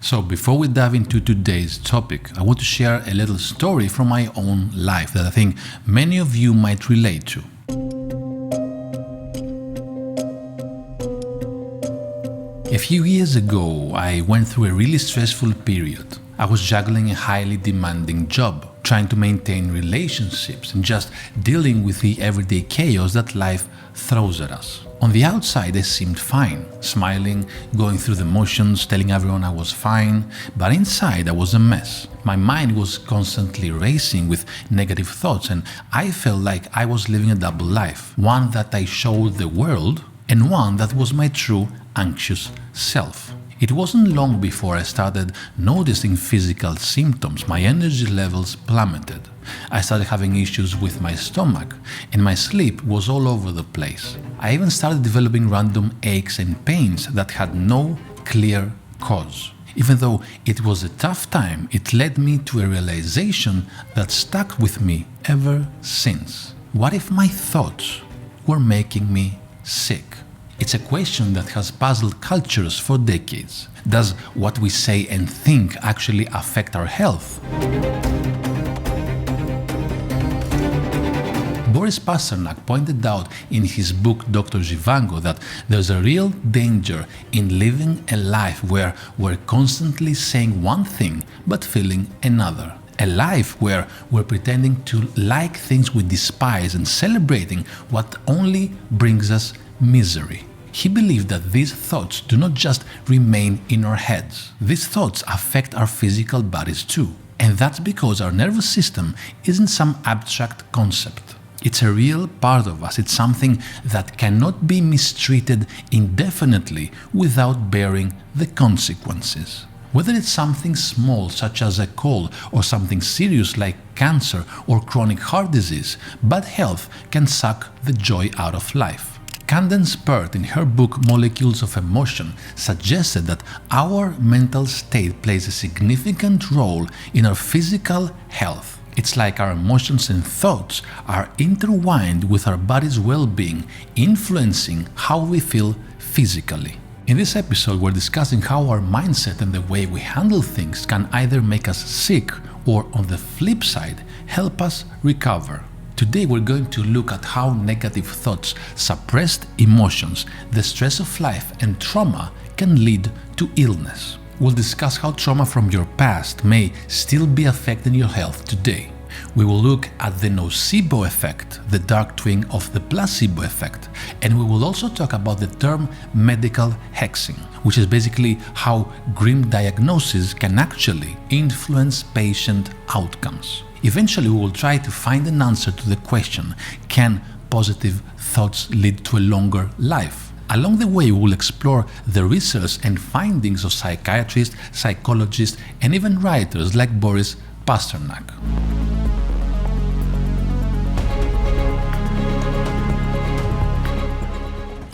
So before we dive into today's topic, I want to share a little story from my own life that I think many of you might relate to. A few years ago, I went through a really stressful period. I was juggling a highly demanding job, trying to maintain relationships and just dealing with the everyday chaos that life throws at us. On the outside, I seemed fine, smiling, going through the motions, telling everyone I was fine, but inside I was a mess. My mind was constantly racing with negative thoughts, and I felt like I was living a double life, one that I showed the world and one that was my true anxious self. It wasn't long before I started noticing physical symptoms. My energy levels plummeted. I started having issues with my stomach, and my sleep was all over the place. I even started developing random aches and pains that had no clear cause. Even though it was a tough time, it led me to a realization that stuck with me ever since. What if my thoughts were making me sick? It's a question that has puzzled cultures for decades. Does what we say and think actually affect our health? Boris Pasternak pointed out in his book Dr. Zhivago that there's a real danger in living a life where we're constantly saying one thing but feeling another. A life where we're pretending to like things we despise and celebrating what only brings us misery. He believed that these thoughts do not just remain in our heads. These thoughts affect our physical bodies too. And that's because our nervous system isn't some abstract concept. It's a real part of us. It's something that cannot be mistreated indefinitely without bearing the consequences. Whether it's something small such as a cold or something serious like cancer or chronic heart disease, bad health can suck the joy out of life. Candace Pert, in her book Molecules of Emotion, suggested that our mental state plays a significant role in our physical health. It's like our emotions and thoughts are intertwined with our body's well-being, influencing how we feel physically. In this episode, we're discussing how our mindset and the way we handle things can either make us sick or, on the flip side, help us recover. Today we're going to look at how negative thoughts, suppressed emotions, the stress of life, and trauma can lead to illness. We'll discuss how trauma from your past may still be affecting your health today. We will look at the nocebo effect, the dark twin of the placebo effect, and we will also talk about the term medical hexing, which is basically how grim diagnoses can actually influence patient outcomes. Eventually, we will try to find an answer to the question, can positive thoughts lead to a longer life? Along the way, we will explore the research and findings of psychiatrists, psychologists, and even writers like Boris Pasternak.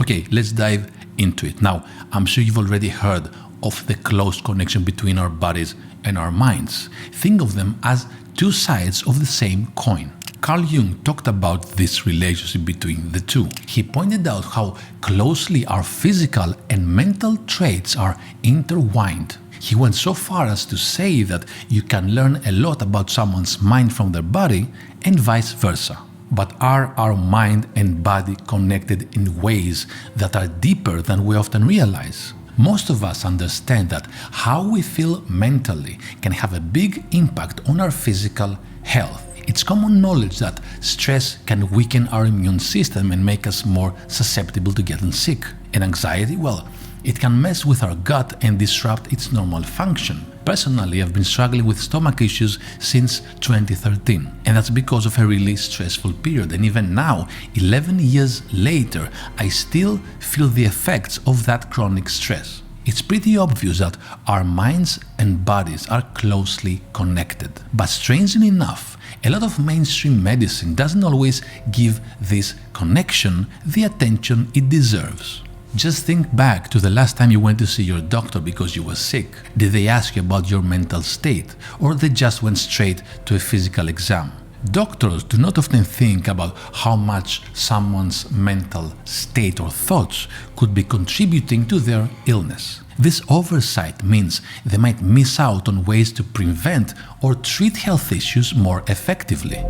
Okay, let's dive into it. Now, I'm sure you've already heard of the close connection between our bodies and our minds. Think of them as two sides of the same coin. Carl Jung talked about this relationship between the two. He pointed out how closely our physical and mental traits are intertwined. He went so far as to say that you can learn a lot about someone's mind from their body and vice versa. But are our mind and body connected in ways that are deeper than we often realize? Most of us understand that how we feel mentally can have a big impact on our physical health. It's common knowledge that stress can weaken our immune system and make us more susceptible to getting sick. And anxiety, well, it can mess with our gut and disrupt its normal function. Personally, I've been struggling with stomach issues since 2013, and that's because of a really stressful period. And even now, 11 years later, I still feel the effects of that chronic stress. It's pretty obvious that our minds and bodies are closely connected. But strangely enough, a lot of mainstream medicine doesn't always give this connection the attention it deserves. Just think back to the last time you went to see your doctor because you were sick. Did they ask you about your mental state, or they just went straight to a physical exam? Doctors do not often think about how much someone's mental state or thoughts could be contributing to their illness. This oversight means they might miss out on ways to prevent or treat health issues more effectively.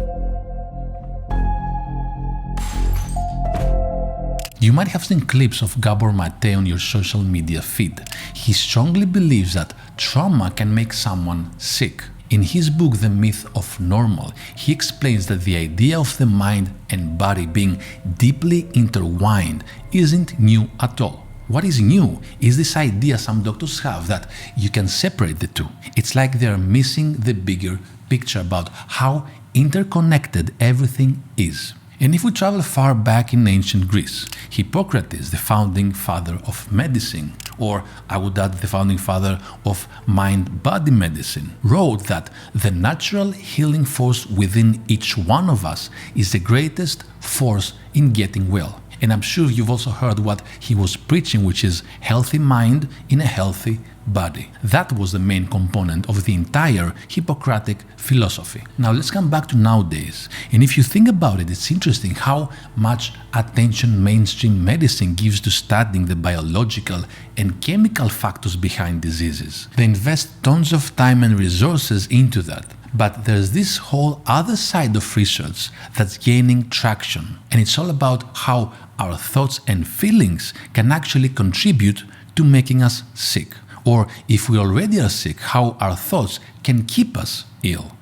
You might have seen clips of Gabor Maté on your social media feed. He strongly believes that trauma can make someone sick. In his book, The Myth of Normal, he explains that the idea of the mind and body being deeply intertwined isn't new at all. What is new is this idea some doctors have that you can separate the two. It's like they're missing the bigger picture about how interconnected everything is. And if we travel far back in ancient Greece, Hippocrates, the founding father of medicine, or I would add the founding father of mind-body medicine, wrote that the natural healing force within each one of us is the greatest force in getting well. And I'm sure you've also heard what he was preaching, which is healthy mind in a healthy body. That was the main component of the entire Hippocratic philosophy. Now let's come back to nowadays. And if you think about it, it's interesting how much attention mainstream medicine gives to studying the biological and chemical factors behind diseases. They invest tons of time and resources into that. But there's this whole other side of research that's gaining traction. And it's all about how our thoughts and feelings can actually contribute to making us sick. Or if we already are sick, how our thoughts can keep us ill.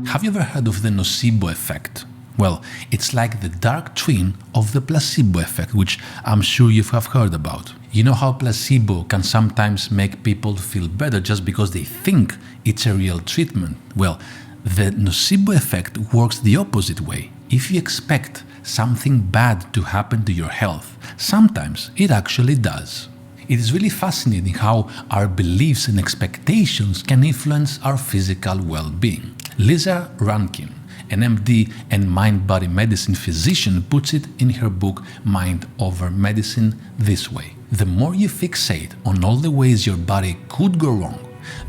Have you ever heard of the nocebo effect? Well, it's like the dark twin of the placebo effect, which I'm sure you have heard about. You know how placebo can sometimes make people feel better just because they think it's a real treatment? Well, the nocebo effect works the opposite way. If you expect something bad to happen to your health, sometimes it actually does. It is really fascinating how our beliefs and expectations can influence our physical well-being. Lisa Rankin, an MD and mind-body medicine physician, puts it in her book Mind Over Medicine this way. The more you fixate on all the ways your body could go wrong,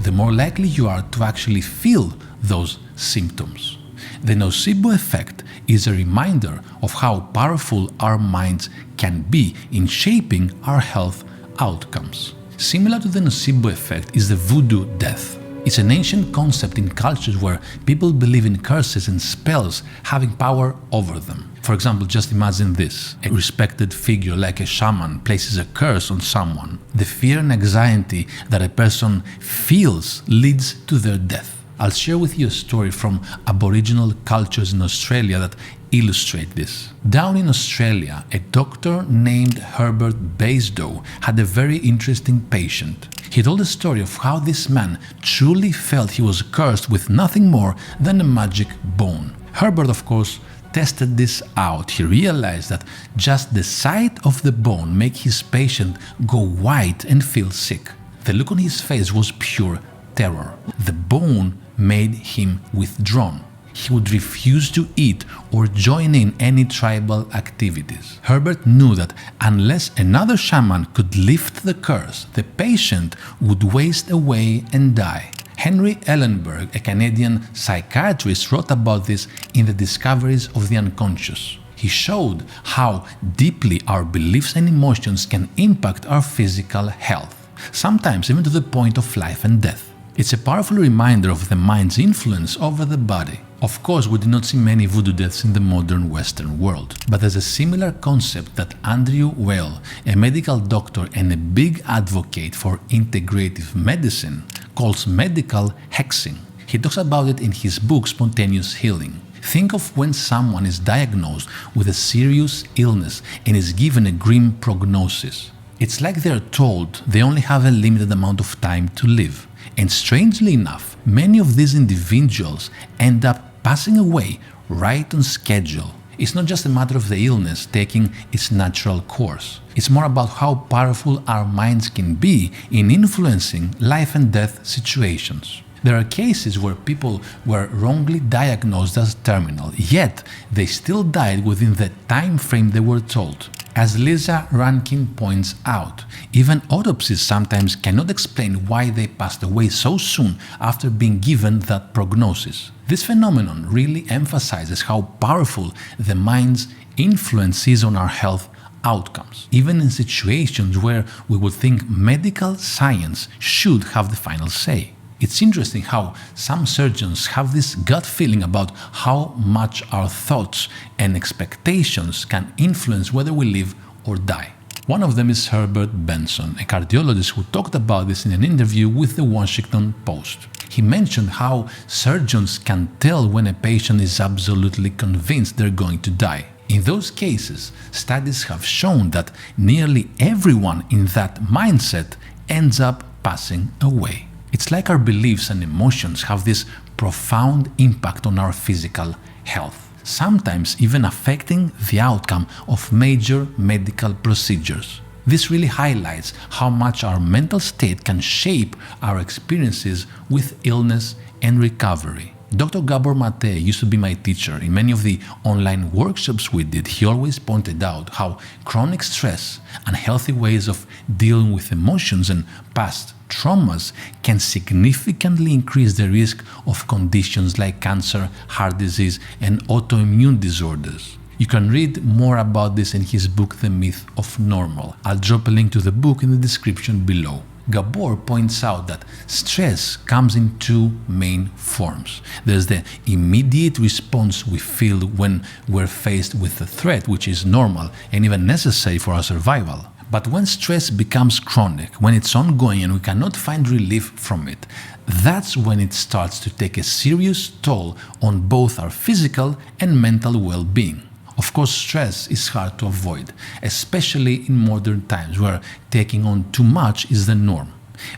the more likely you are to actually feel those symptoms. The nocebo effect is a reminder of how powerful our minds can be in shaping our health outcomes. Similar to the nocebo effect is the voodoo death. It's an ancient concept in cultures where people believe in curses and spells having power over them. For example, just imagine this. A respected figure like a shaman places a curse on someone. The fear and anxiety that a person feels leads to their death. I'll share with you a story from Aboriginal cultures in Australia that illustrate this. Down in Australia, a doctor named Herbert Baisdow had a very interesting patient. He told a story of how this man truly felt he was cursed with nothing more than a magic bone. Herbert, of course, tested this out. He realized that just the sight of the bone made his patient go white and feel sick. The look on his face was pure terror. The bone made him withdrawn. He would refuse to eat or join in any tribal activities. Herbert knew that unless another shaman could lift the curse, the patient would waste away and die. Henry Ellenberg, a Canadian psychiatrist, wrote about this in The Discoveries of the Unconscious. He showed how deeply our beliefs and emotions can impact our physical health, sometimes even to the point of life and death. It's a powerful reminder of the mind's influence over the body. Of course, we do not see many voodoo deaths in the modern Western world, but there's a similar concept that Andrew Weil, a medical doctor and a big advocate for integrative medicine, calls medical hexing. He talks about it in his book Spontaneous Healing. Think of when someone is diagnosed with a serious illness and is given a grim prognosis. It's like they're told they only have a limited amount of time to live. And strangely enough, many of these individuals end up passing away right on schedule. It's not just a matter of the illness taking its natural course. It's more about how powerful our minds can be in influencing life and death situations. There are cases where people were wrongly diagnosed as terminal, yet they still died within the time frame they were told. As Lisa Rankin points out, even autopsies sometimes cannot explain why they passed away so soon after being given that prognosis. This phenomenon really emphasizes how powerful the mind's influence is on our health outcomes, even in situations where we would think medical science should have the final say. It's interesting how some surgeons have this gut feeling about how much our thoughts and expectations can influence whether we live or die. One of them is Herbert Benson, a cardiologist who talked about this in an interview with the Washington Post. He mentioned how surgeons can tell when a patient is absolutely convinced they're going to die. In those cases, studies have shown that nearly everyone in that mindset ends up passing away. It's like our beliefs and emotions have this profound impact on our physical health, sometimes even affecting the outcome of major medical procedures. This really highlights how much our mental state can shape our experiences with illness and recovery. Dr. Gabor Maté used to be my teacher. In many of the online workshops we did, he always pointed out how chronic stress, unhealthy ways of dealing with emotions and past traumas can significantly increase the risk of conditions like cancer, heart disease, and autoimmune disorders. You can read more about this in his book, The Myth of Normal. I'll drop a link to the book in the description below. Gabor points out that stress comes in two main forms. There's the immediate response we feel when we're faced with a threat, which is normal and even necessary for our survival. But when stress becomes chronic, when it's ongoing and we cannot find relief from it, that's when it starts to take a serious toll on both our physical and mental well-being. Of course, stress is hard to avoid, especially in modern times where taking on too much is the norm.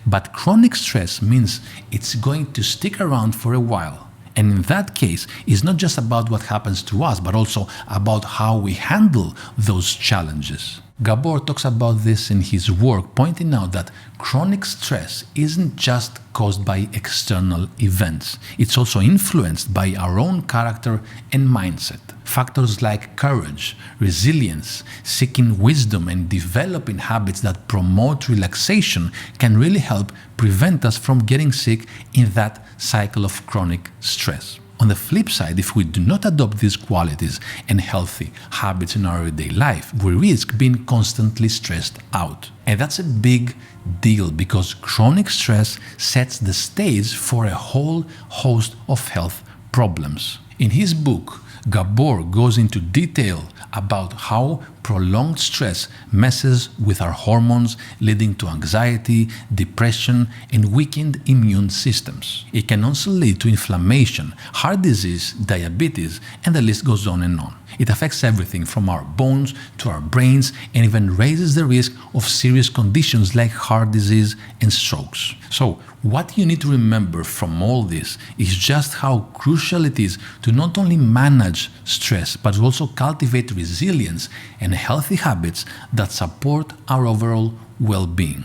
But chronic stress means it's going to stick around for a while. And in that case, it's not just about what happens to us, but also about how we handle those challenges. Gabor talks about this in his work, pointing out that chronic stress isn't just caused by external events. It's also influenced by our own character and mindset. Factors like courage, resilience, seeking wisdom, and developing habits that promote relaxation can really help prevent us from getting sick in that cycle of chronic stress. On the flip side, if we do not adopt these qualities and healthy habits in our everyday life, we risk being constantly stressed out. And that's a big deal because chronic stress sets the stage for a whole host of health problems. In his book, Gabor goes into detail about how prolonged stress messes with our hormones, leading to anxiety, depression, and weakened immune systems. It can also lead to inflammation, heart disease, diabetes, and the list goes on and on. It affects everything from our bones to our brains and even raises the risk of serious conditions like heart disease and strokes. So, what you need to remember from all this is just how crucial it is to not only manage stress, but also cultivate resilience and healthy habits that support our overall well-being.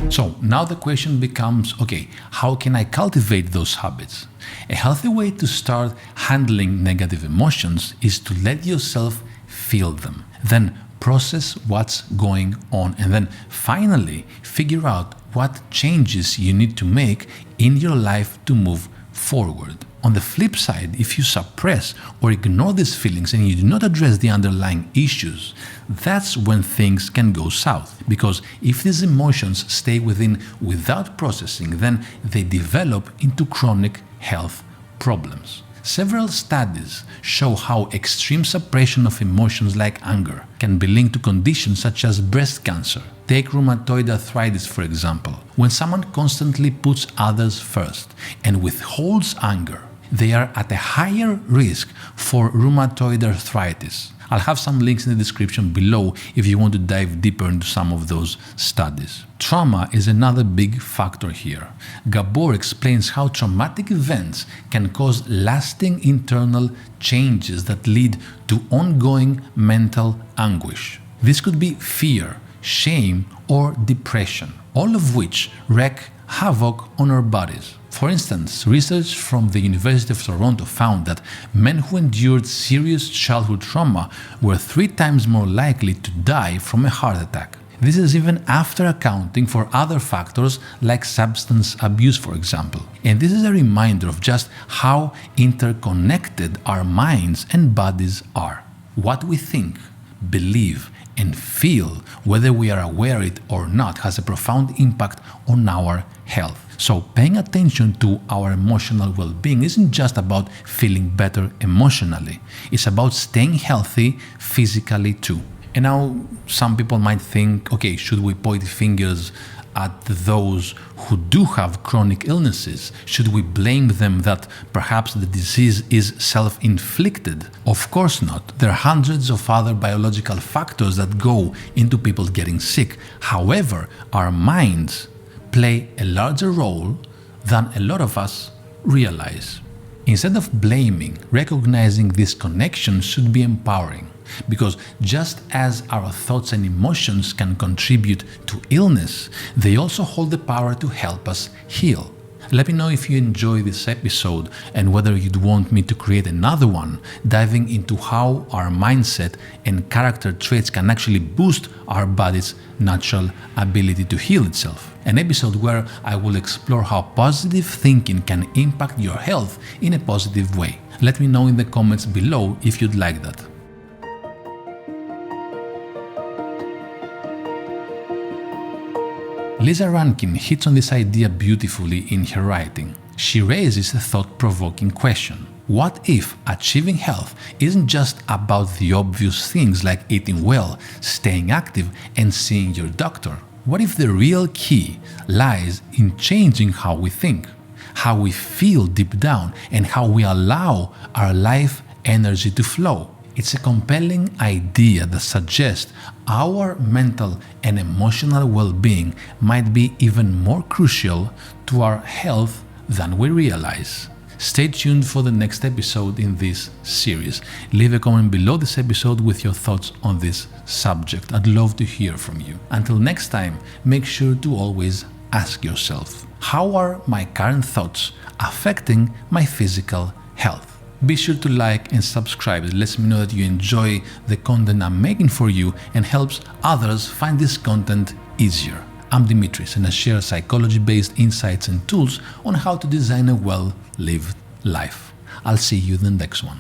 So now the question becomes, okay, how can I cultivate those habits? A healthy way to start handling negative emotions is to let yourself feel them, then process what's going on, and then finally figure out what changes you need to make in your life to move forward. On the flip side, if you suppress or ignore these feelings and you do not address the underlying issues, that's when things can go south. Because if these emotions stay within without processing, then they develop into chronic health problems. Several studies show how extreme suppression of emotions like anger can be linked to conditions such as breast cancer. Take rheumatoid arthritis, for example. When someone constantly puts others first and withholds anger, they are at a higher risk for rheumatoid arthritis. I'll have some links in the description below if you want to dive deeper into some of those studies. Trauma is another big factor here. Gabor explains how traumatic events can cause lasting internal changes that lead to ongoing mental anguish. This could be fear, shame, or depression, all of which wreak havoc on our bodies. For instance, research from the University of Toronto found that men who endured serious childhood trauma were 3 times more likely to die from a heart attack. This is even after accounting for other factors like substance abuse, for example. And this is a reminder of just how interconnected our minds and bodies are. What we think, believe, and feel, whether we are aware of it or not, has a profound impact on our health. So paying attention to our emotional well-being isn't just about feeling better emotionally. It's about staying healthy physically too. And now some people might think, okay, should we point fingers at those who do have chronic illnesses? Should we blame them that perhaps the disease is self-inflicted? Of course not. There are hundreds of other biological factors that go into people getting sick. However, our minds play a larger role than a lot of us realize. Instead of blaming, recognizing this connection should be empowering. Because just as our thoughts and emotions can contribute to illness, they also hold the power to help us heal. Let me know if you enjoy this episode and whether you'd want me to create another one diving into how our mindset and character traits can actually boost our body's natural ability to heal itself. An episode where I will explore how positive thinking can impact your health in a positive way. Let me know in the comments below if you'd like that. Lisa Rankin hits on this idea beautifully in her writing. She raises a thought-provoking question. What if achieving health isn't just about the obvious things like eating well, staying active, and seeing your doctor? What if the real key lies in changing how we think, how we feel deep down, and how we allow our life energy to flow? It's a compelling idea that suggests our mental and emotional well-being might be even more crucial to our health than we realize. Stay tuned for the next episode in this series. Leave a comment below this episode with your thoughts on this subject. I'd love to hear from you. Until next time, make sure to always ask yourself, how are my current thoughts affecting my physical health? Be sure to like and subscribe. It lets me know that you enjoy the content I'm making for you and helps others find this content easier. I'm Dimitris and I share psychology-based insights and tools on how to design a well-lived life. I'll see you in the next one.